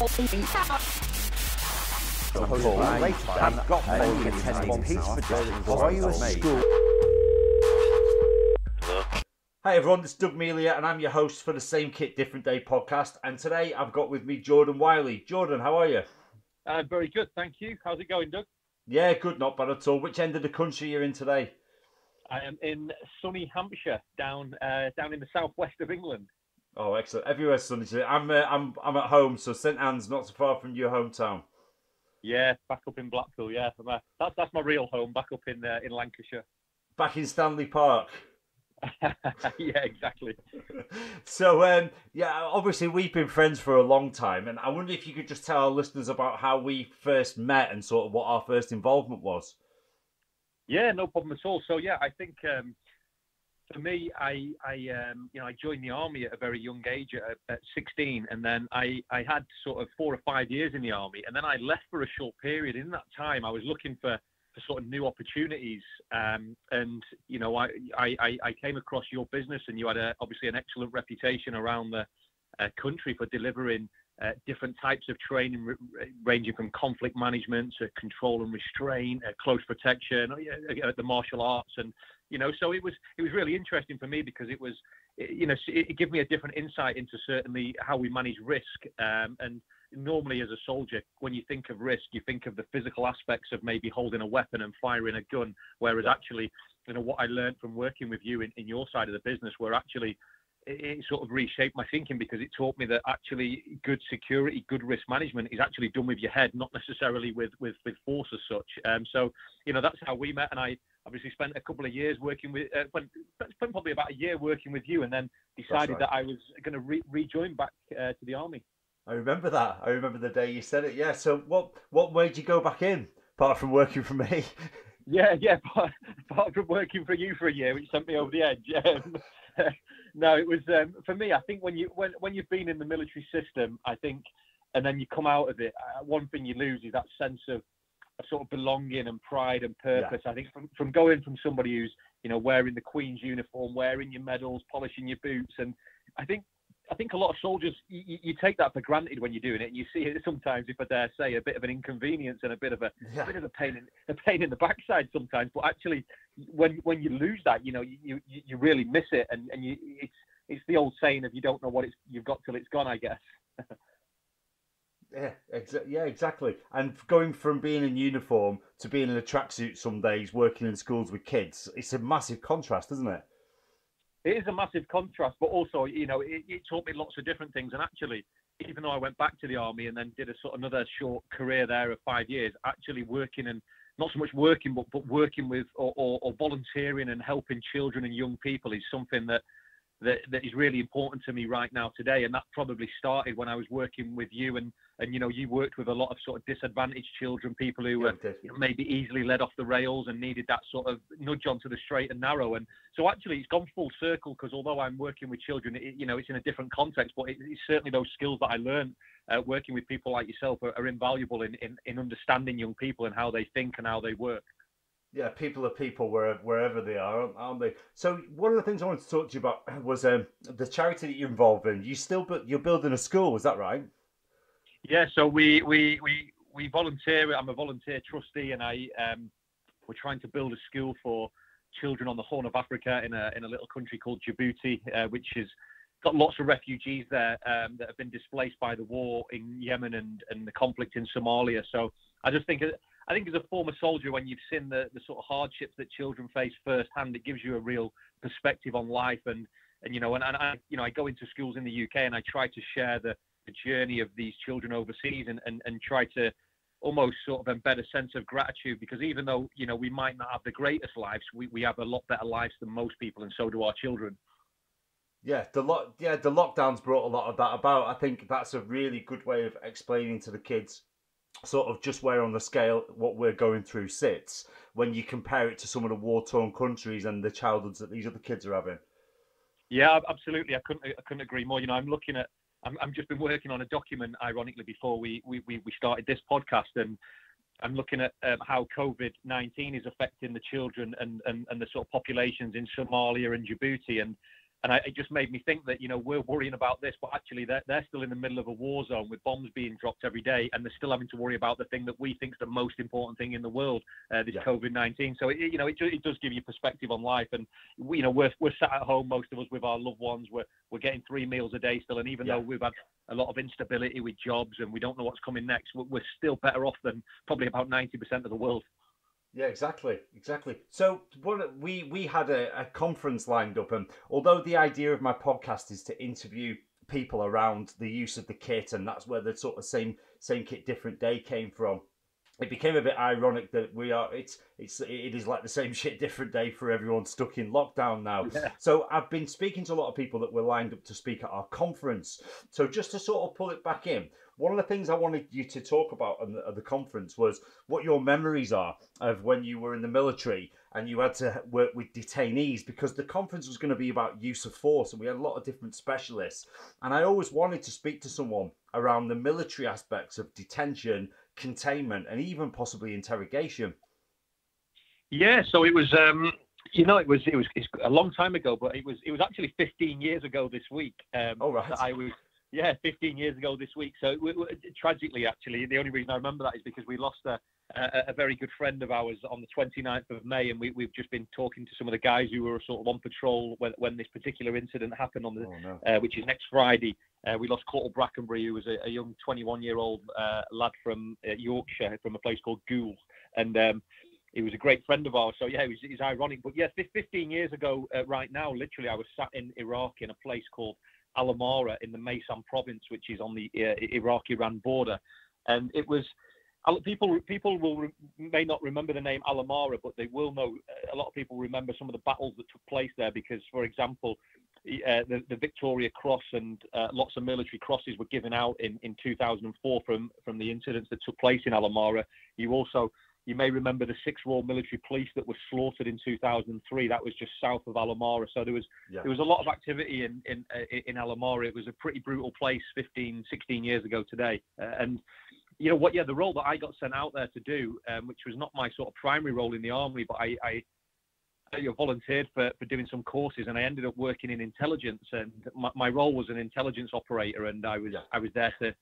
Hi everyone, this is Doug Melia and I'm your host for the Same Kit Different Day podcast, and today I've got with me Jordan Wylie. Jordan, how are you? Very good, thank you. How's it going, Doug? Yeah, good, not bad at all. Which end of the country you're in today? I am in sunny Hampshire, down in the southwest of England. Oh, excellent. Everywhere's sunny today. I'm at home, so St Anne's not so far from your hometown. Yeah, back up in Blackpool. Yeah, that's my real home, back up in Lancashire. Back in Stanley Park. Yeah, exactly. So, obviously we've been friends for a long time, and I wonder if you could just tell our listeners about how we first met and sort of what our first involvement was. Yeah, no problem at all. So, yeah, I think for me, I joined the army at a very young age, at 16, and then I had sort of 4 or 5 years in the army, and then I left for a short period. In that time, I was looking for sort of new opportunities, and I came across your business, and you had obviously an excellent reputation around the country for delivering different types of training, ranging from conflict management to control and restraint, close protection, the martial arts, and so it was really interesting for me because it gave me a different insight into certainly how we manage risk. And normally as a soldier, when you think of risk, you think of the physical aspects of maybe holding a weapon and firing a gun, whereas actually, what I learned from working with you in your side of the business were actually, it sort of reshaped my thinking, because it taught me that actually good security, good risk management is actually done with your head, not necessarily with force as such. So, that's how we met. And I obviously spent a couple of years working with, spent probably about a year working with you, and then decided that I was going to rejoin back to the army. I remember that. I remember the day you said it. Yeah. So what made you go back in, apart from working for me? Yeah. Apart from working for you for a year, which sent me over the edge. No, it was for me. I think when you've been in the military system, I think, and then you come out of it, one thing you lose is that sense of sort of belonging and pride and purpose. Yeah. I think from going from somebody who's wearing the Queen's uniform, wearing your medals, polishing your boots, and I think a lot of soldiers, you take that for granted when you're doing it, and you see it sometimes, if I dare say, a bit of an inconvenience and a bit of a pain in the backside sometimes. But actually, when you lose that, you really miss it, and it's the old saying of you don't know what you've got till it's gone, I guess. Yeah, exactly. And going from being in uniform to being in a tracksuit some days, working in schools with kids, it's a massive contrast, isn't it? It is a massive contrast, but also, it taught me lots of different things. And actually, even though I went back to the army and then did another short career there of 5 years, actually working, and not so much working, but working with or volunteering and helping children and young people is something that is really important to me right now today. And that probably started when I was working with you, and you worked with a lot of sort of disadvantaged children, people who were maybe easily led off the rails and needed that sort of nudge onto the straight and narrow. And so actually it's gone full circle, because although I'm working with children, it's in a different context, but it's certainly those skills that I learned working with people like yourself are invaluable in understanding young people and how they think and how they work. Yeah, people are people wherever they are, aren't they? So one of the things I wanted to talk to you about was the charity that you're involved in. You're building a school, is that right? Yeah, so we volunteer. I'm a volunteer trustee, and we're trying to build a school for children on the Horn of Africa in a little country called Djibouti, which has got lots of refugees there that have been displaced by the war in Yemen and the conflict in Somalia. So I think as a former soldier, when you've seen the sort of hardships that children face firsthand, it gives you a real perspective on life. And I go into schools in the UK and I try to share the journey of these children overseas and try to almost sort of embed a sense of gratitude, because even though, we might not have the greatest lives, we have a lot better lives than most people, and so do our children. Yeah, the lockdowns brought a lot of that about. I think that's a really good way of explaining to the kids sort of just where on the scale what we're going through sits when you compare it to some of the war-torn countries and the childhoods that these other kids are having. Yeah, absolutely. I couldn't agree more. I'm just been working on a document, ironically, before we started this podcast, and I'm looking at how COVID-19 is affecting the children and the sort of populations in Somalia and Djibouti, and And it just made me think that, we're worrying about this, but actually they're still in the middle of a war zone with bombs being dropped every day, and they're still having to worry about the thing that we think is the most important thing in the world, this COVID-19. So it does give you perspective on life, and we're sat at home, most of us, with our loved ones. We're getting 3 meals a day still, and even though we've had a lot of instability with jobs and we don't know what's coming next, we're still better off than probably about 90% of the world. Yeah, exactly. So we had a conference lined up, and although the idea of my podcast is to interview people around the use of the kit, and that's where the sort of same kit different day came from, it became a bit ironic that it is like the same shit different day for everyone stuck in lockdown now. Yeah. So I've been speaking to a lot of people that were lined up to speak at our conference. So just to sort of pull it back in, one of the things I wanted you to talk about at the conference was what your memories are of when you were in the military and you had to work with detainees, because the conference was going to be about use of force, and we had a lot of different specialists. And I always wanted to speak to someone around the military aspects of detention, containment, and even possibly interrogation. Yeah, so it was, it's a long time ago, but it was actually 15 years ago this week. Oh, right. That I was. Yeah, 15 years ago this week. So tragically, actually, the only reason I remember that is because we lost a very good friend of ours on the 29th of May, and we've just been talking to some of the guys who were sort of on patrol when this particular incident happened which is next Friday. We lost Corporal Brackenbury, who was a young 21-year-old lad from Yorkshire, from a place called Goole, and he was a great friend of ours. So yeah, it's ironic, but yeah, 15 years ago right now, literally, I was sat in Iraq in a place called Al-Amara in the Maysan province, which is on the Iraq-Iran border, and it was. People may not remember the name Al-Amara, but they will know. A lot of people remember some of the battles that took place there, because, for example, the Victoria Cross and lots of military crosses were given out in 2004 from the incidents that took place in Al-Amara. You may remember the 6th Royal Military Police that was slaughtered in 2003. That was just south of Al-Amara. So there was a lot of activity in Al-Amara. It was a pretty brutal place 15, 16 years ago today. And you know what? Yeah, the role that I got sent out there to do, which was not my sort of primary role in the army, but I volunteered for doing some courses, and I ended up working in intelligence. And my role was an intelligence operator, and I was there to.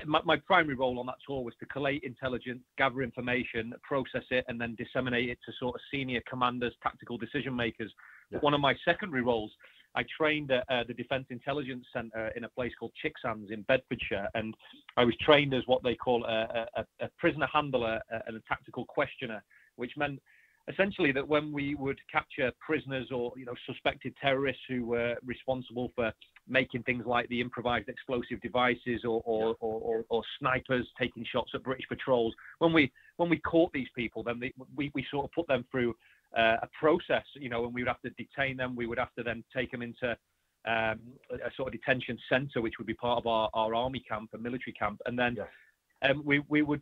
My primary role on that tour was to collate intelligence, gather information, process it, and then disseminate it to sort of senior commanders, tactical decision makers. Yeah. But one of my secondary roles, I trained at the Defence Intelligence Centre in a place called Chicksands in Bedfordshire, and I was trained as what they call a prisoner handler and a tactical questioner, which meant essentially that when we would capture prisoners or suspected terrorists who were responsible for making things like the improvised explosive devices or snipers taking shots at British patrols, when we caught these people, then we sort of put them through a process, and we would have to detain them. We would have to then take them into a sort of detention centre, which would be part of our army camp, a military camp, and then. We would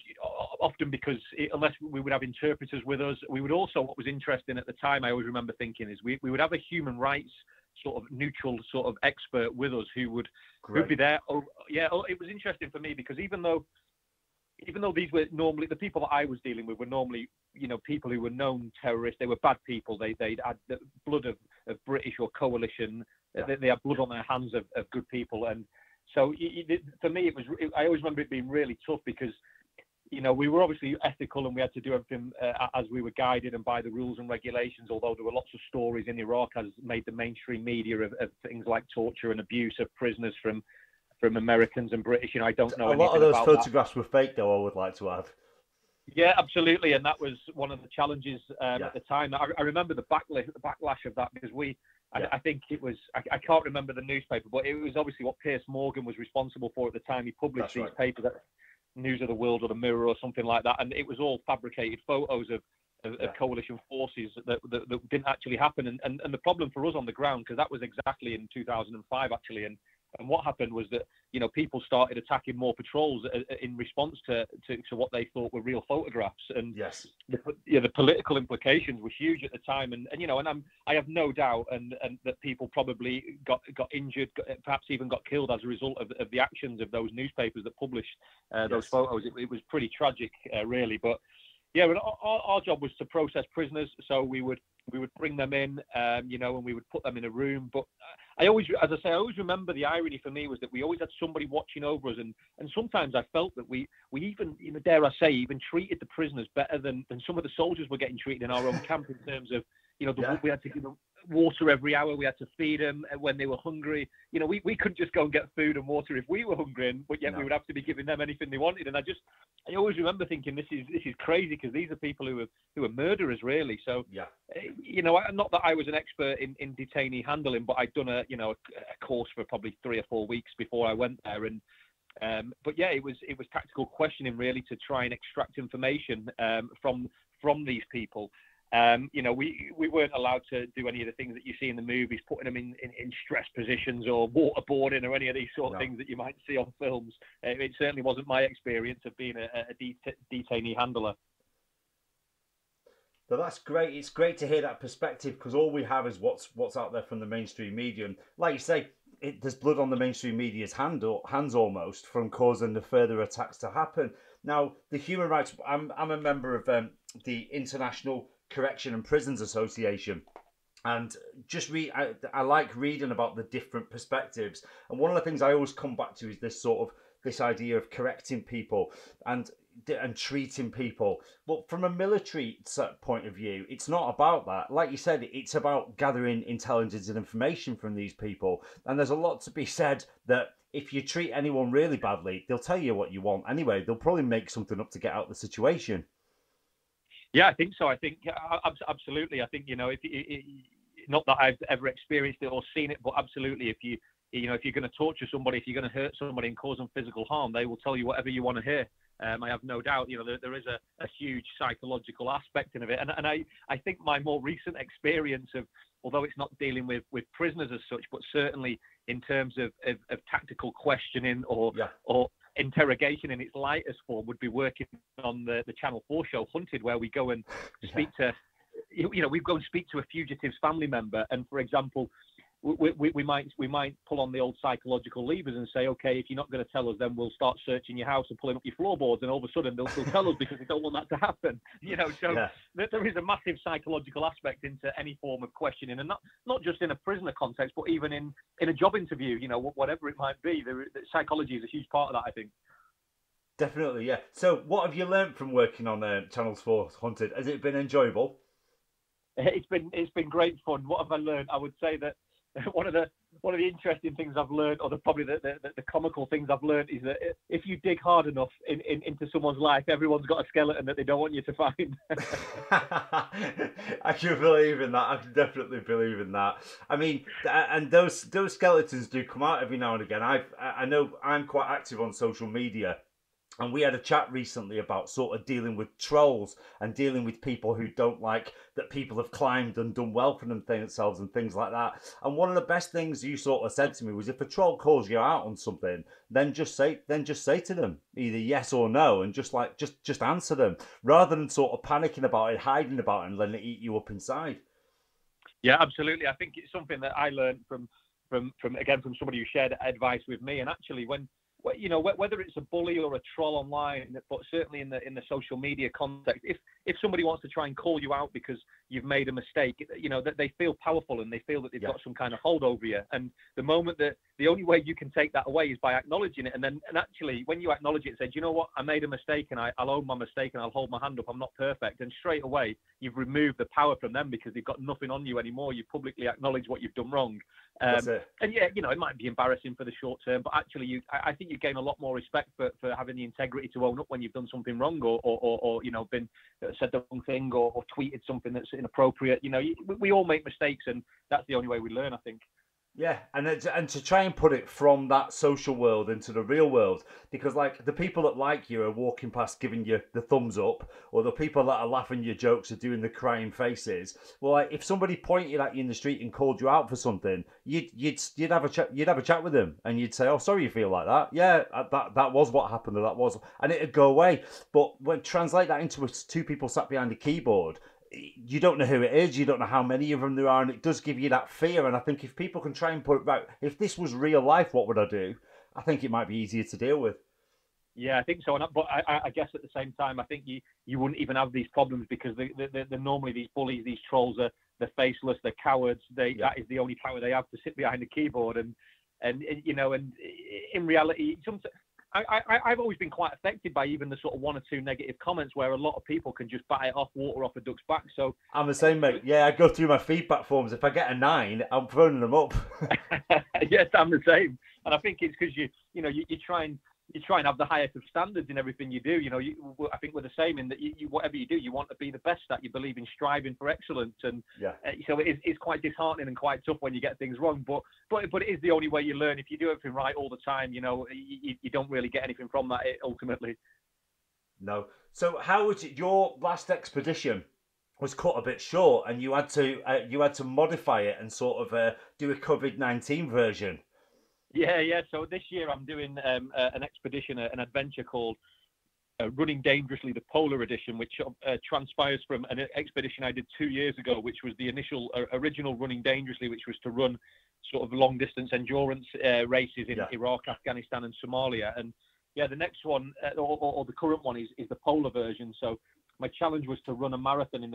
often, because unless we would have interpreters with us, we would also, what was interesting at the time, I always remember thinking, is we would have a human rights sort of neutral sort of expert with us who'd be there. It was interesting for me, because even though these were normally, the people that I was dealing with were normally, people who were known terrorists, they were bad people, they'd had the blood of British or coalition, they had blood on their hands of good people. And so for me, I always remember it being really tough, because, we were obviously ethical and we had to do everything as we were guided and by the rules and regulations, although there were lots of stories in Iraq, as made the mainstream media, of things like torture and abuse of prisoners from Americans and British. I don't know. A lot of those photographs were fake, though, I would like to add. Yeah, absolutely. And that was one of the challenges at the time. I remember the backlash of that, because I think it was, I can't remember the newspaper, but it was obviously what Piers Morgan was responsible for at the time. He published these papers, News of the World or the Mirror or something like that, and it was all fabricated photos of coalition forces that didn't actually happen. And the problem for us on the ground, because that was exactly in 2005 actually, and what happened was that people started attacking more patrols in response to what they thought were real photographs, and the political implications were huge at the time, and I have no doubt and that people probably got injured, perhaps even got killed as a result of the actions of those newspapers that published those photos. It was pretty tragic, really, but Yeah, but our job was to process prisoners, so we would bring them in, you know, and we would put them in a room. But I always, as I say, I always remember the irony for me was that we always had somebody watching over us, and sometimes I felt that we even, you know, dare I say, even treated the prisoners better than some of the soldiers were getting treated in our own camp in terms of, you know, Yeah. we had to give them water every hour, we had to feed them when they were hungry. You know, we couldn't just go and get food and water if we were hungry, but yet we would have to be giving them anything they wanted. And I always remember thinking this is crazy, because these are people who are murderers, really. So Yeah. you know, not that I was an expert in detainee handling, but I'd done a course for probably 3 or 4 weeks before I went there. And but yeah, it was tactical questioning, really, to try and extract information from these people. You know, we weren't allowed to do any of the things that you see in the movies, putting them in stress positions or waterboarding or any of these sort of things that you might see on films. It certainly wasn't my experience of being a detainee handler. So that's great. It's great to hear that perspective, because all we have is what's out there from the mainstream media. And like you say, there's blood on the mainstream media's hands almost from causing the further attacks to happen. Now, the human rights. I'm a member of the International Correction and Prisons Association, and just I like reading about the different perspectives. And one of the things I always come back to is this idea of correcting people and treating people. But from a military point of view, it's not about that. Like you said, it's about gathering intelligence and information from these people. And there's a lot to be said that if you treat anyone really badly, they'll tell you what you want anyway. They'll probably make something up to get out of the situation. Yeah, I think so. I think absolutely. I think, you know, if not that I've ever experienced it or seen it, but absolutely, if you're going to torture somebody, if you're going to hurt somebody and cause them physical harm, they will tell you whatever you want to hear. I have no doubt. You know, there is a huge psychological aspect in it, and I think my more recent experience of, although it's not dealing with prisoners as such, but certainly in terms of tactical questioning or interrogation in its lightest form, would be working on the Channel 4 show Hunted, where we go and speak to, you know, we go and speak to a fugitive's family member, and for example, we might pull on the old psychological levers and say, okay, if you're not going to tell us, then we'll start searching your house and pulling up your floorboards, and all of a sudden they'll tell us because they don't want that to happen. You know, so there is a massive psychological aspect into any form of questioning, and not just in a prisoner context, but even in a job interview. You know, whatever it might be, the psychology is a huge part of that, I think. Definitely, yeah. So, what have you learned from working on Channel 4 Hunted? Has it been enjoyable? It's been great fun. What have I learned? I would say that one of the interesting things I've learned, or probably the comical things I've learned, is that if you dig hard enough into someone's life, everyone's got a skeleton that they don't want you to find. I can believe in that. I can definitely believe in that. I mean, and those skeletons do come out every now and again. I know I'm quite active on social media. And we had a chat recently about sort of dealing with trolls and dealing with people who don't like that people have climbed and done well for themselves and things like that. And one of the best things you sort of said to me was, if a troll calls you out on something, then just say to them either yes or no, and just answer them, rather than sort of panicking about it, hiding about it, and letting it eat you up inside. Yeah, absolutely. I think it's something that I learned from somebody who shared advice with me. And actually, you know, whether it's a bully or a troll online, but certainly in the social media context, if somebody wants to try and call you out because you've made a mistake, you know, that they feel powerful and they feel that they've got some kind of hold over you. And the moment that the only way you can take that away is by acknowledging it. And actually, when you acknowledge it and say, do you know what, I made a mistake, and I'll own my mistake, and I'll hold my hand up, I'm not perfect. And straight away, you've removed the power from them, because they've got nothing on you anymore. You publicly acknowledge what you've done wrong. And yeah, you know, it might be embarrassing for the short term, but actually, I think you gain a lot more respect for having the integrity to own up when you've done something wrong, or you know, been said the wrong thing, or tweeted something that's inappropriate. You know, we all make mistakes, and that's the only way we learn, I think. Yeah, and to try and put it from that social world into the real world, because like the people that like you are walking past giving you the thumbs up, or the people that are laughing your jokes are doing the crying faces. Well, like, if somebody pointed at you in the street and called you out for something, you'd have a chat with them, and you'd say, "Oh, sorry you feel like that. Yeah, that was what happened, or that was," and it'd go away. But when translate that into two people sat behind a keyboard, you don't know who it is, you don't know how many of them there are, and it does give you that fear. And I think if people can try and put it right, if this was real life, what would I do? I think it might be easier to deal with. Yeah, I think so. But I guess at the same time, I think you wouldn't even have these problems because they're normally these bullies, these trolls they're faceless, they're cowards. That is the only power they have to sit behind a keyboard and you know, and in reality, I've always been quite affected by even the sort of one or two negative comments where a lot of people can just bat it off, water off a duck's back. So I'm the same, mate. Yeah, I go through my feedback forms. If I get a 9, I'm phoning them up. Yes, I'm the same, and I think it's because you try and have the highest of standards in everything you do. You know, I think we're the same in that you whatever you do, you want to be the best at. You believe in striving for excellence, and so it's quite disheartening and quite tough when you get things wrong. But it is the only way you learn. If you do everything right all the time, you know, you don't really get anything from that ultimately. No. So how was it? Your last expedition was cut a bit short, and you had to modify it and sort of do a COVID-19 version. Yeah. So this year I'm doing an expedition, an adventure called Running Dangerously, the Polar Edition, which transpires from an expedition I did 2 years ago, which was the initial original Running Dangerously, which was to run sort of long distance endurance races in Iraq, Afghanistan, and Somalia. And yeah, the next one or the current one is the polar version. So my challenge was to run a marathon in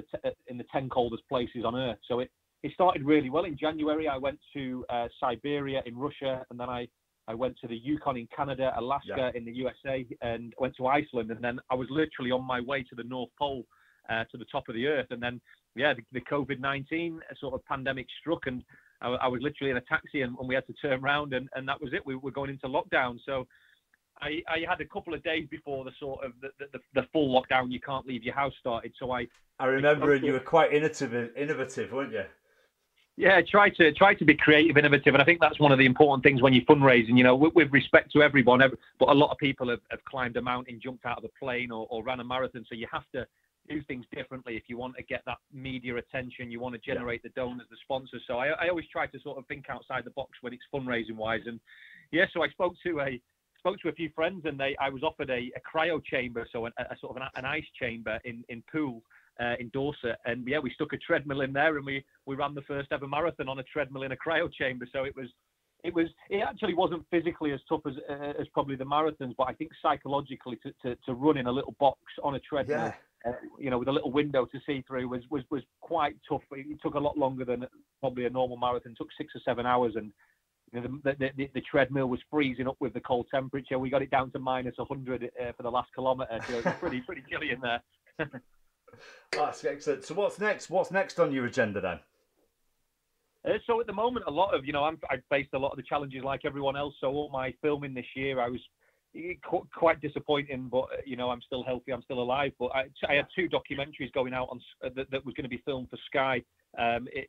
the 10 coldest places on Earth. So it started really well. In January, I went to Siberia in Russia, and then I went to the Yukon in Canada, Alaska in the USA, and went to Iceland. And then I was literally on my way to the North Pole, to the top of the Earth. And then, the COVID-19 sort of pandemic struck, and I was literally in a taxi, and we had to turn around, and that was it. We were going into lockdown. So I had a couple of days before the sort of the full lockdown, you can't leave your house, started. So I remember you were quite innovative, weren't you? Yeah, try to be creative, innovative, and I think that's one of the important things when you're fundraising. You know, with respect to everyone, but a lot of people have climbed a mountain, jumped out of a plane, or ran a marathon. So you have to do things differently if you want to get that media attention. You want to generate the donors, the sponsors. So I always try to sort of think outside the box when it's fundraising wise. And so I spoke to a few friends, and I was offered a cryo chamber, so a sort of an ice chamber in Poole. In Dorset, and we stuck a treadmill in there, and we ran the first ever marathon on a treadmill in a cryo chamber. So it actually wasn't physically as tough as probably the marathons, but I think psychologically to run in a little box on a treadmill, with a little window to see through was quite tough. It took a lot longer than probably a normal marathon. It took 6 or 7 hours, and the treadmill was freezing up with the cold temperature. We got it down to minus 100 for the last kilometre, so it was pretty chilly in there. That's excellent. So what's next? What's next on your agenda then? So at the moment, a lot of, I faced a lot of the challenges like everyone else. So all my filming this year, I was quite disappointing, but I'm still healthy, I'm still alive. But I had 2 documentaries going out on that was going to be filmed for Sky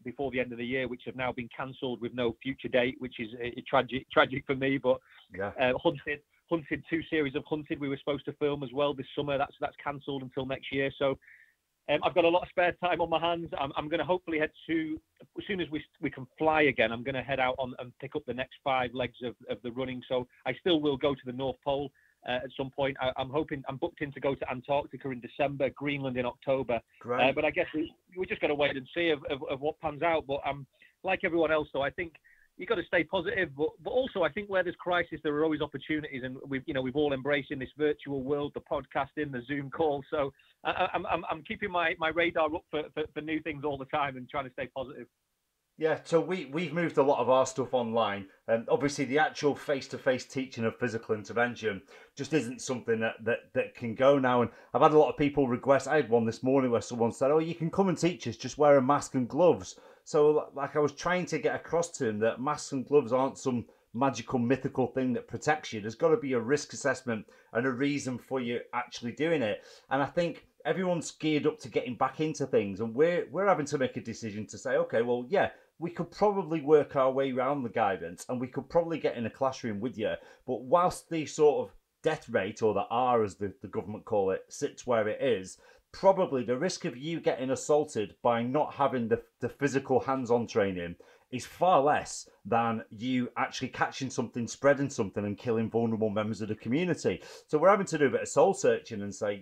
before the end of the year, which have now been cancelled with no future date, which is tragic for me. But Hunted, 2 series of Hunted we were supposed to film as well this summer. That's cancelled until next year. So I've got a lot of spare time on my hands. I'm going to hopefully head to, as soon as we can fly again, I'm going to head out and pick up the next 5 legs of the running. So I still will go to the North Pole at some point. I'm booked in to go to Antarctica in December, Greenland in October. But I guess we're just going to wait and see of what pans out. But like everyone else, though, I think you've got to stay positive, but also I think where there's crisis, there are always opportunities, and we've all embraced in this virtual world, the podcasting, the Zoom call. So I'm keeping my radar up for new things all the time and trying to stay positive. Yeah, so we've moved a lot of our stuff online, and obviously the actual face-to-face teaching of physical intervention just isn't something that can go now. And I've had a lot of people request. I had one this morning where someone said, "Oh, you can come and teach us, just wear a mask and gloves." So like I was trying to get across to him that masks and gloves aren't some magical mythical thing that protects you. There's got to be a risk assessment and a reason for you actually doing it. And I think everyone's geared up to getting back into things, and we're having to make a decision to say, okay, well, yeah, we could probably work our way around the guidance, and we could probably get in a classroom with you. But whilst the sort of death rate, or the R as the government call it, sits where it is, probably the risk of you getting assaulted by not having the physical hands-on training is far less than you actually catching something, spreading something, and killing vulnerable members of the community. So we're having to do a bit of soul searching and say,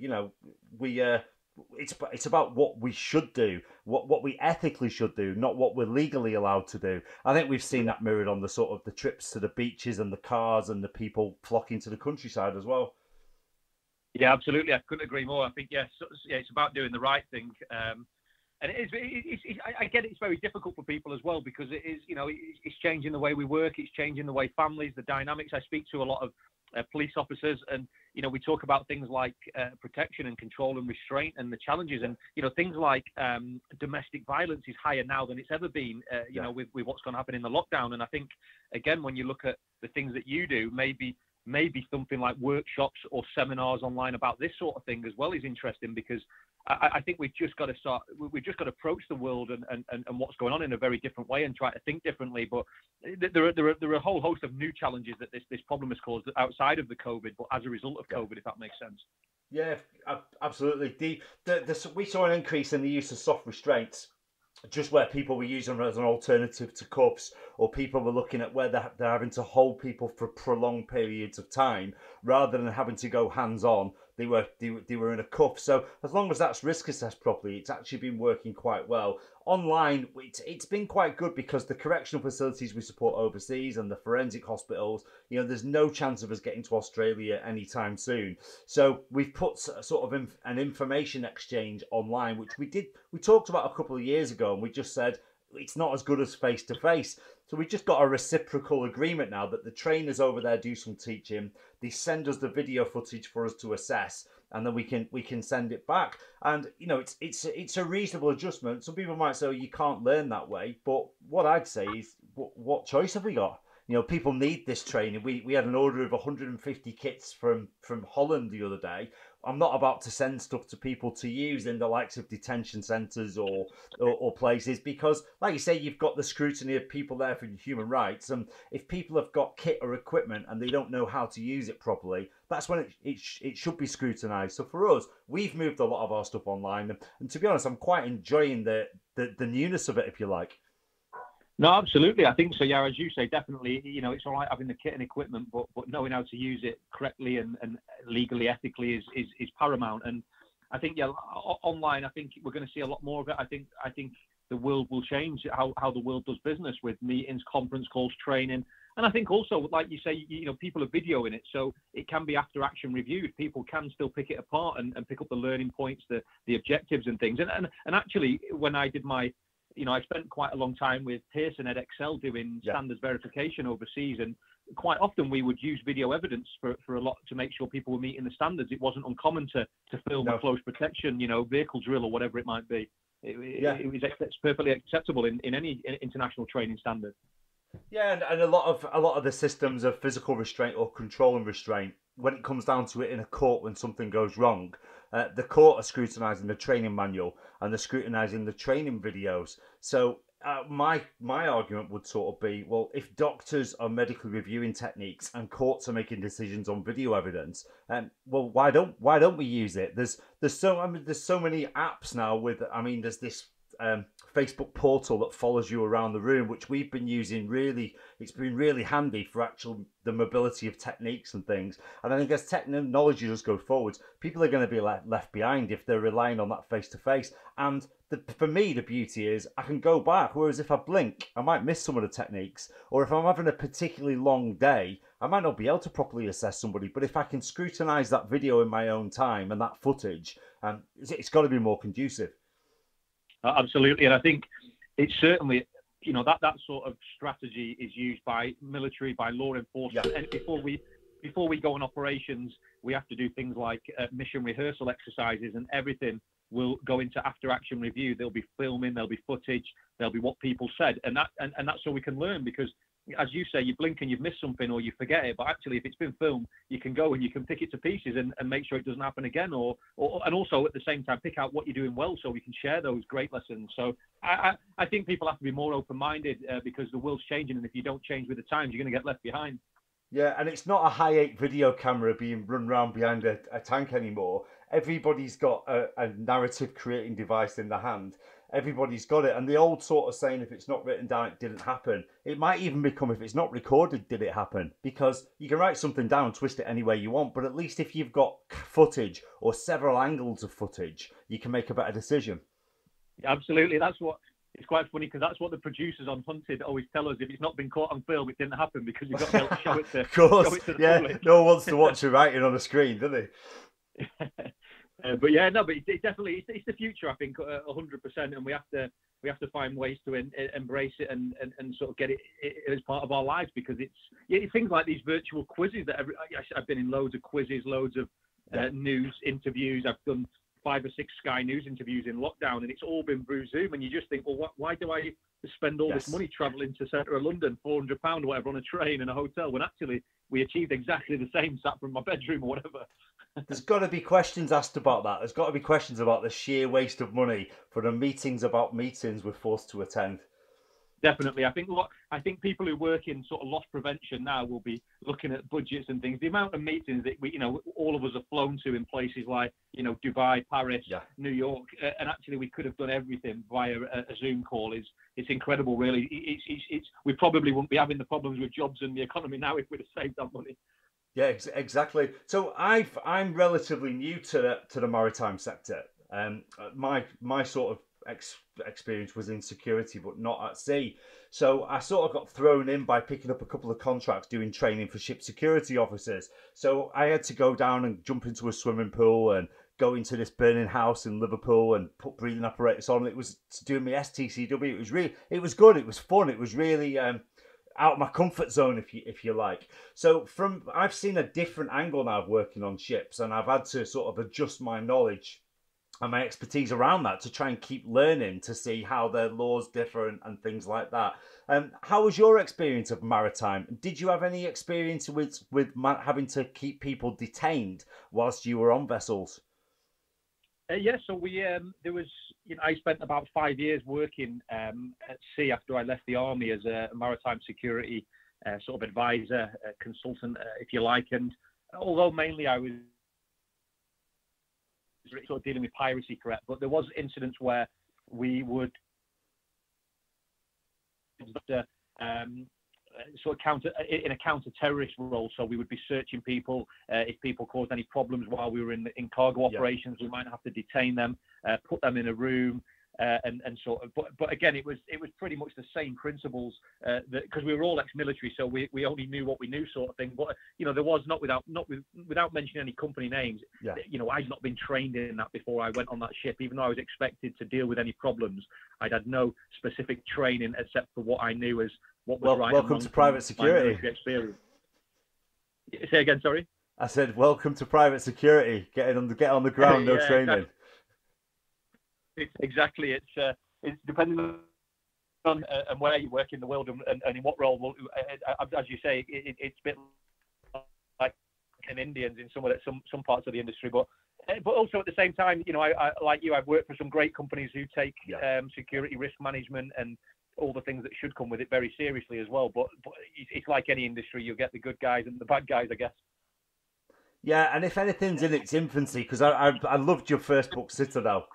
it's about what we should do, what we ethically should do, not what we're legally allowed to do. I think we've seen that mirrored on the sort of the trips to the beaches and the cars and the people flocking to the countryside as well. Yeah, absolutely. I couldn't agree more. I think yes, yeah, it's about doing the right thing. And I get it, it's very difficult for people as well because it is, it's changing the way we work, it's changing the way families, the dynamics. I speak to a lot of police officers, and we talk about things like protection and control and restraint and the challenges, and things like domestic violence is higher now than it's ever been. With what's going to happen in the lockdown, and I think again when you look at the things that you do, maybe something like workshops or seminars online about this sort of thing as well is interesting because I think we've just got to approach the world and what's going on in a very different way and try to think differently. But there are a whole host of new challenges that this problem has caused outside of the COVID, but as a result of COVID, if that makes sense. Yeah, absolutely. We saw an increase in the use of soft restraints, just where people were using them as an alternative to cuffs, or people were looking at where they're having to hold people for prolonged periods of time rather than having to go hands on. They were in a cuff. So as long as that's risk assessed properly, it's actually been working quite well. Online, it's been quite good because the correctional facilities we support overseas and the forensic hospitals, there's no chance of us getting to Australia anytime soon. So we've put sort of an information exchange online, which we talked about a couple of years ago, and we just said it's not as good as face to face. So we just got a reciprocal agreement now that the trainers over there do some teaching. They send us the video footage for us to assess, and then we can send it back. And it's a reasonable adjustment. Some people might say, oh, you can't learn that way, but what I'd say is, what choice have we got? People need this training. We had an order of 150 kits from Holland the other day. I'm not about to send stuff to people to use in the likes of detention centres or places because, like you say, you've got the scrutiny of people there for human rights. And if people have got kit or equipment and they don't know how to use it properly, that's when it should be scrutinised. So for us, we've moved a lot of our stuff online. And to be honest, I'm quite enjoying the newness of it, if you like. No, absolutely. I think so. Yeah, as you say, definitely. It's all right having the kit and equipment, but knowing how to use it correctly and legally, ethically is paramount. And I think online, I think we're going to see a lot more of it. I think the world will change how the world does business with meetings, conference calls, training, and I think also, like you say, people are videoing it, so it can be after action reviewed. People can still pick it apart and pick up the learning points, the objectives and things. And actually, when I did my I spent quite a long time with Pearson EdXL doing standards verification overseas, and quite often we would use video evidence for a lot to make sure people were meeting the standards. It wasn't uncommon to film a close protection, vehicle drill or whatever it might be. It's perfectly acceptable in any international training standard. Yeah, and a lot of the systems of physical restraint or control and restraint, when it comes down to it in a court when something goes wrong, the court are scrutinising the training manual and they're scrutinising the training videos. So my argument would sort of be, well, if doctors are medically reviewing techniques and courts are making decisions on video evidence, well, why don't we use it? There's so many apps now there's this Facebook portal that follows you around the room, which we've been using. It's been really handy for the mobility of techniques and things. And I think as technology just goes forwards, people are going to be left behind if they're relying on that face to face. And for me, the beauty is I can go back. Whereas if I blink, I might miss some of the techniques. Or if I'm having a particularly long day, I might not be able to properly assess somebody. But if I can scrutinise that video in my own time and that footage, it's got to be more conducive. Absolutely, and I think it's certainly that sort of strategy is used by military, by law enforcement, and before we go on operations, we have to do things like mission rehearsal exercises, and everything will go into after action review. There'll be filming, there'll be footage, there'll be what people said, and that's so we can learn, because as you say, you blink and you've missed something or you forget it, but actually if it's been filmed, you can go and you can pick it to pieces and make sure it doesn't happen again, and also at the same time pick out what you're doing well so we can share those great lessons. So I think people have to be more open-minded because the world's changing, and if you don't change with the times, you're going to get left behind. Yeah, and it's not a high-8 video camera being run around behind a tank anymore. Everybody's got a narrative creating device in the hand. Everybody's got it. And the old sort of saying, if it's not written down, it didn't happen. It might even become, if it's not recorded, did it happen? Because you can write something down, twist it any way you want, but at least if you've got footage or several angles of footage, you can make a better decision. Absolutely. It's quite funny because that's what the producers on Hunted always tell us. If it's not been caught on film, it didn't happen, because you've got to be able to show it to, of course, show it to the yeah, public. No one wants to watch you writing on a screen, do they? But yeah, no, but it's definitely it's the future. I think 100%, and we have to find ways to embrace it and sort of get it as part of our lives, because it's things like these virtual quizzes that I've been in loads of quizzes, loads of news interviews. I've done 5 or 6 Sky News interviews in lockdown, and it's all been through Zoom. And you just think, well, why do I spend all this money travelling to centre of London, £400 or whatever on a train and a hotel, when actually we achieved exactly the same sat from my bedroom or whatever. There's got to be questions asked about that. There's got to be questions about the sheer waste of money for the meetings about meetings we're forced to attend. Definitely. I think people who work in sort of loss prevention now will be looking at budgets and things. The amount of meetings that all of us have flown to in places like, Dubai, Paris, New York, and actually we could have done everything via a Zoom call. It's incredible, really. We probably wouldn't be having the problems with jobs and the economy now if we'd have saved that money. Yeah, exactly. So I'm relatively new to the maritime sector. My sort of experience was in security, but not at sea. So I sort of got thrown in by picking up a couple of contracts doing training for ship security officers. So I had to go down and jump into a swimming pool and go into this burning house in Liverpool and put breathing apparatus on. It was doing my STCW. It was good. It was fun. It was really out of my comfort zone, if you like. So I've seen a different angle now of working on ships, and I've had to sort of adjust my knowledge and my expertise around that to try and keep learning to see how their laws differ and things like that. How was your experience of maritime? Did you have any experience with having to keep people detained whilst you were on vessels? Yeah, so there was, I spent about 5 years working at sea after I left the army as a maritime security sort of advisor, consultant, if you like. And although mainly I was sort of dealing with piracy threat, but there was incidents where we would sort of in a counter-terrorist role. So we would be searching people. If people caused any problems while we were in cargo operations, we might have to detain them, put them in a room, and sort of. But again, it was pretty much the same principles because we were all ex-military, so we only knew what we knew, sort of thing. But there was without mentioning any company names. Yeah. I'd not been trained in that before I went on that ship. Even though I was expected to deal with any problems, I'd had no specific training except for what I knew as what was right. Welcome to private security. Experience. Say again, sorry. I said, welcome to private security. Get on the ground, no training. Exactly. It's depending on where you work in the world and in what role. As you say, it's a bit like in Indians in some parts of the industry, but also at the same time, I like you, I've worked for some great companies who take security risk management and all the things that should come with it very seriously as well. But it's like any industry, you get the good guys and the bad guys, I guess. Yeah, and if anything's in its infancy, because I loved your first book, Citadel,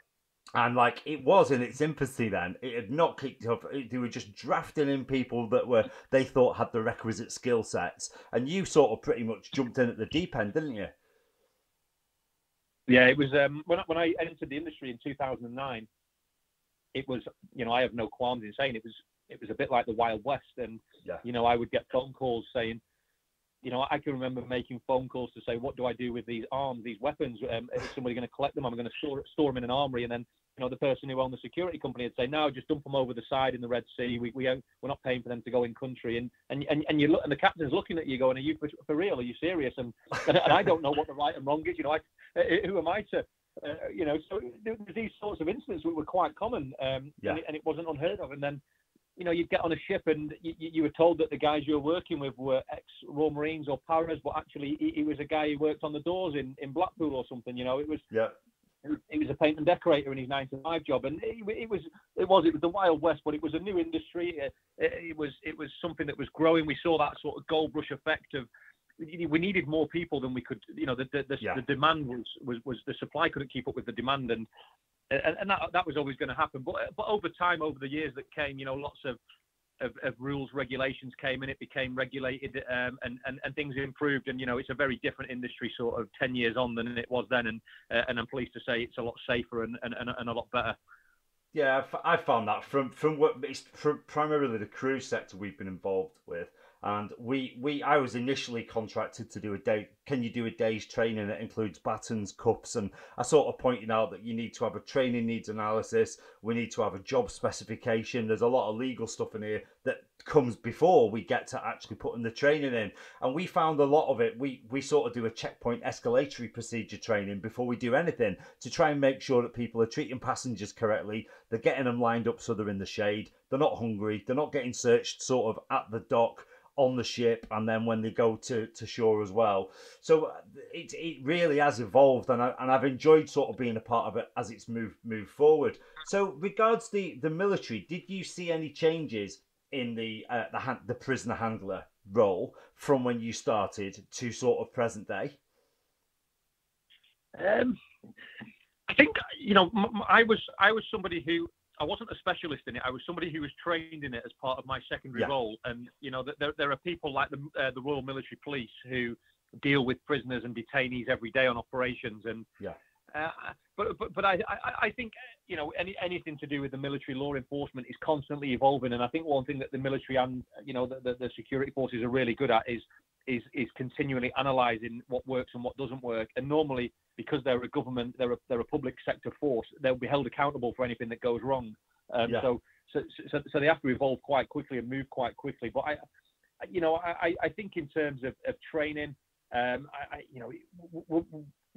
and like it was in its infancy then. It had not kicked off. They were just drafting in people that they thought had the requisite skill sets, and you sort of pretty much jumped in at the deep end, didn't you? Yeah, it was when I entered the industry in 2009. It was, I have no qualms in saying it was a bit like the Wild West, and I would get phone calls saying, I can remember making phone calls to say, what do I do with these arms, these weapons? Is somebody going to collect them? I'm going to store them in an armory, and then the person who owned the security company would say, no, just dump them over the side in the Red Sea. We're not paying for them to go in country, and you look, and the captain's looking at you going, are you for real? Are you serious? And I don't know what the right and wrong is. Who am I to? So there's these sorts of incidents that were quite common, and it wasn't unheard of. And then, you'd get on a ship and you were told that the guys you were working with were ex-Royal Marines or paras, but actually he was a guy who worked on the doors in Blackpool or something. It was a paint and decorator in his 9-to-5 job, and it was the Wild West, but it was a new industry. It was something that was growing. We saw that sort of gold rush effect of. We needed more people than we could. The demand was the supply couldn't keep up with the demand, and that was always going to happen. But over time, over the years that came, lots of rules, regulations came, and it became regulated, and things improved. And it's a very different industry, sort of 10 years on than it was then. And I'm pleased to say it's a lot safer and a lot better. Yeah, I found that from primarily the cruise sector we've been involved with. And I was initially contracted to do a day. Can you do a day's training that includes batons, cups, and I sort of pointed out that you need to have a training needs analysis. We need to have a job specification. There's a lot of legal stuff in here that comes before we get to actually putting the training in. And we found a lot of it. We sort of do a checkpoint escalatory procedure training before we do anything to try and make sure that people are treating passengers correctly. They're getting them lined up so they're in the shade. They're not hungry. They're not getting searched sort of at the dock, on the ship, and then when they go to shore as well. So it really has evolved, and I've enjoyed sort of being a part of it as it's moved forward. So regards the military, did you see any changes in the prisoner handler role from when you started to sort of present day? I think I was somebody who, I wasn't a specialist in it. I was somebody who was trained in it as part of my secondary role. And there are people like the Royal Military Police who deal with prisoners and detainees every day on operations. And but I think anything to do with the military law enforcement is constantly evolving. And I think one thing that the military and the security forces are really good at is continually analysing what works and what doesn't work. And normally, because they're a government, they're a public sector force, they'll be held accountable for anything that goes wrong. So they have to evolve quite quickly and move quite quickly. But I think in terms of training,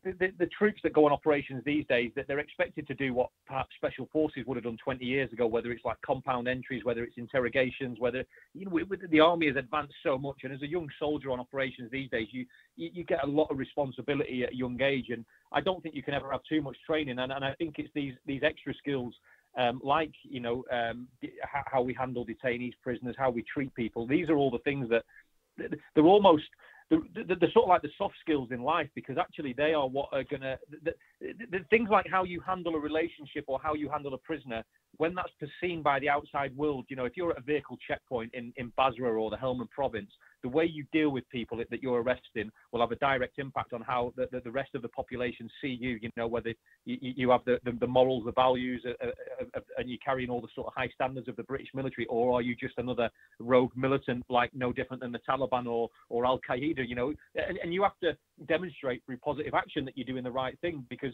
the troops that go on operations these days, that they're expected to do what perhaps special forces would have done 20 years ago, whether it's like compound entries, whether it's interrogations, whether the army has advanced so much. And as a young soldier on operations these days, you get a lot of responsibility at a young age. And I don't think you can ever have too much training. And I think it's these extra skills, like how we handle detainees, prisoners, how we treat people. These are all the things that they're almost they're sort of like the soft skills in life, because actually they are what are going to the things like how you handle a relationship or how you handle a prisoner when that's seen by the outside world. If you're at a vehicle checkpoint in Basra or the Helmand province, the way you deal with people that you're arresting will have a direct impact on how the rest of the population see you. Whether you have the morals, the values, and you're carrying all the sort of high standards of the British military, or are you just another rogue militant, like no different than the Taliban or Al Qaeda? And you have to demonstrate through positive action that you're doing the right thing, because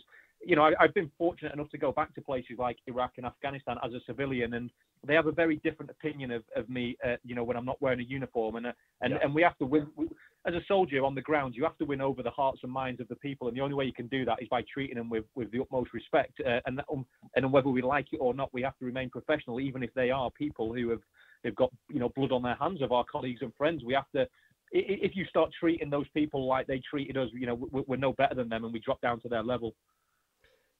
I've been fortunate enough to go back to places like Iraq and Afghanistan as a civilian, and they have a very different opinion of me, when I'm not wearing a uniform. And we have to win. As a soldier on the ground, you have to win over the hearts and minds of the people, and the only way you can do that is by treating them with the utmost respect. And whether we like it or not, we have to remain professional, even if they are people who they've got blood on their hands of our colleagues and friends. We have to. If you start treating those people like they treated us, we're no better than them, and we drop down to their level.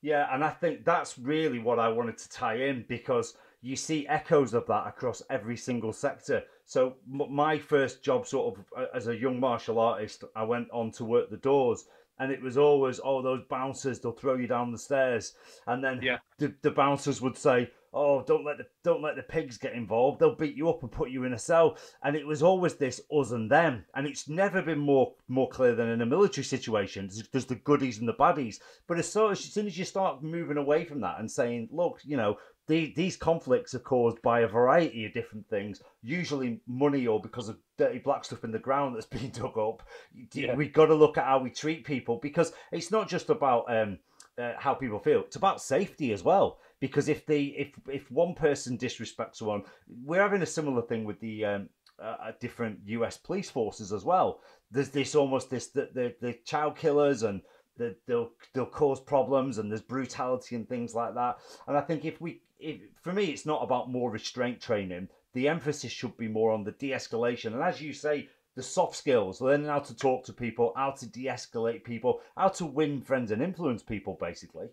Yeah, and I think that's really what I wanted to tie in, because you see echoes of that across every single sector. So my first job sort of as a young martial artist, I went on to work the doors, and it was always, those bouncers, they'll throw you down the stairs. And then the bouncers would say, don't let the pigs get involved. They'll beat you up and put you in a cell. And it was always this us and them. And it's never been more clear than in a military situation. There's the goodies and the baddies. But as soon as you start moving away from that and saying, look, these conflicts are caused by a variety of different things, usually money or because of dirty black stuff in the ground that's being dug up. We've got to look at how we treat people, because it's not just about how people feel. It's about safety as well. Because if one person disrespects one, we're having a similar thing with the different US police forces as well. There's the child killers, and they'll cause problems, and there's brutality and things like that. And I think for me, it's not about more restraint training. The emphasis should be more on the de-escalation, and as you say, the soft skills, learning how to talk to people, how to de-escalate people, how to win friends and influence people, basically.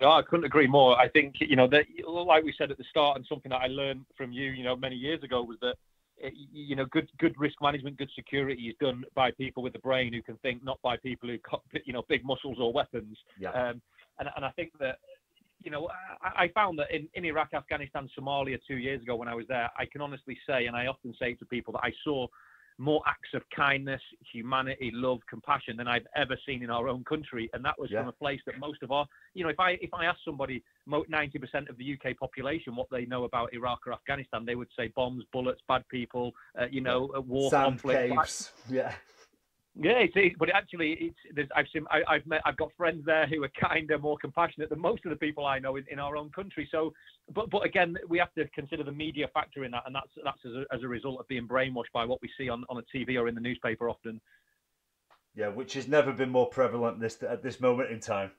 No, I couldn't agree more. I think, that, like we said at the start, and something that I learned from you, many years ago, was that, good risk management, good security is done by people with the brain who can think, not by people who got, big muscles or weapons. Yeah. And I think that, I found that in Iraq, Afghanistan, Somalia 2 years ago when I was there, I can honestly say, and I often say to people, that I saw more acts of kindness, humanity, love, compassion than I've ever seen in our own country. And that was from a place that most of our, if I ask somebody, 90% of the UK population, what they know about Iraq or Afghanistan, they would say bombs, bullets, bad people, war, sand conflict. caves. Yeah, but actually, I've got friends there who are kinder, more compassionate than most of the people I know in our own country. So, but again, we have to consider the media factor in that, and that's as a result of being brainwashed by what we see on a TV or in the newspaper often. Yeah, which has never been more prevalent at this moment in time.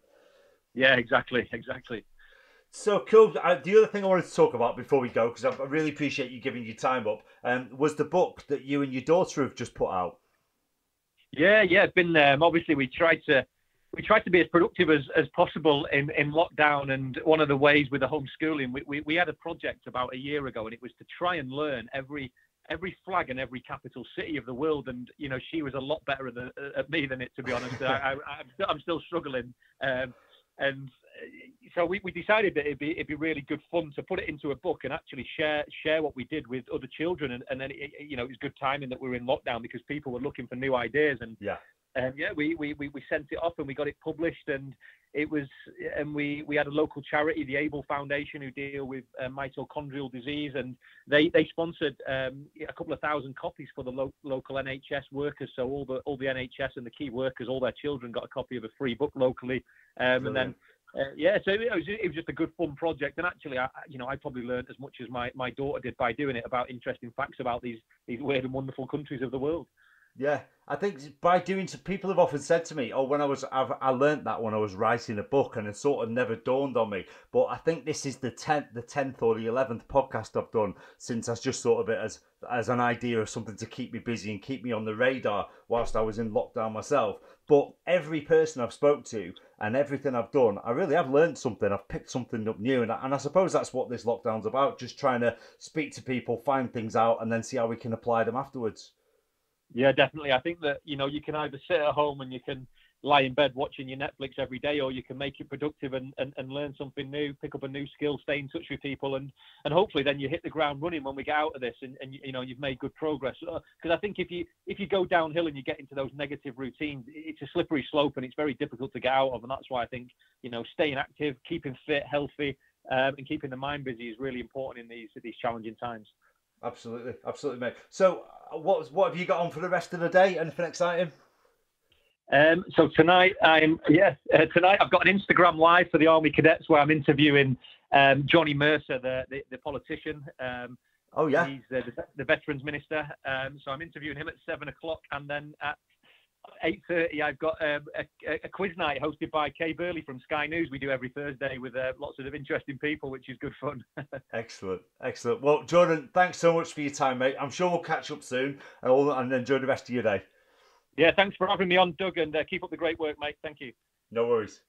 Yeah, exactly. So cool. The other thing I wanted to talk about before we go, because I really appreciate you giving your time up, was the book that you and your daughter have just put out. Yeah, it's been obviously we tried to be as productive as possible in lockdown, and one of the ways with the homeschooling, we had a project about a year ago, and it was to try and learn every flag and every capital city of the world, and she was a lot better at me than it, to be honest. I'm still struggling, and so we decided that it'd be really good fun to put it into a book and actually share what we did with other children, and then it was good timing that we were in lockdown because people were looking for new ideas, and we sent it off and we got it published, and we had a local charity, the Able Foundation, who deal with mitochondrial disease, and they sponsored a couple of thousand copies for the local NHS workers. So all the NHS and the key workers, all their children got a copy of a free book locally, and then. So it was just a good fun project, and actually, I probably learned as much as my daughter did by doing it, about interesting facts about these weird and wonderful countries of the world. Yeah, I think by doing so, people have often said to me, "Oh, I learned that when I was writing a book, and it sort of never dawned on me." But I think this is the 10th or the 11th podcast I've done since I just thought of it as an idea of something to keep me busy and keep me on the radar whilst I was in lockdown myself. But every person I've spoke to and everything I've done, I really have learned something. I've picked something up new, and I suppose that's what this lockdown's about: just trying to speak to people, find things out, and then see how we can apply them afterwards. Yeah, definitely. I think that, you can either sit at home and you can lie in bed watching your Netflix every day, or you can make it productive and learn something new, pick up a new skill, stay in touch with people, and hopefully then you hit the ground running when we get out of this, and you've made good progress. Because I think if you go downhill and you get into those negative routines, it's a slippery slope and it's very difficult to get out of. And that's why I think, staying active, keeping fit, healthy, and keeping the mind busy is really important in these challenging times. Absolutely, mate. So, what have you got on for the rest of the day? Anything exciting? So tonight tonight I've got an Instagram live for the Army Cadets where I'm interviewing Johnny Mercer, the politician. He's the Veterans Minister. So I'm interviewing him at 7:00, and then at 8:30 I've got a quiz night hosted by Kay Burley from Sky News. We do every Thursday with lots of interesting people, which is good fun. Excellent. Well, Jordan, thanks so much for your time, mate. I'm sure we'll catch up soon, and enjoy the rest of your day. Yeah, thanks for having me on, Doug, and keep up the great work, mate. Thank you. No worries.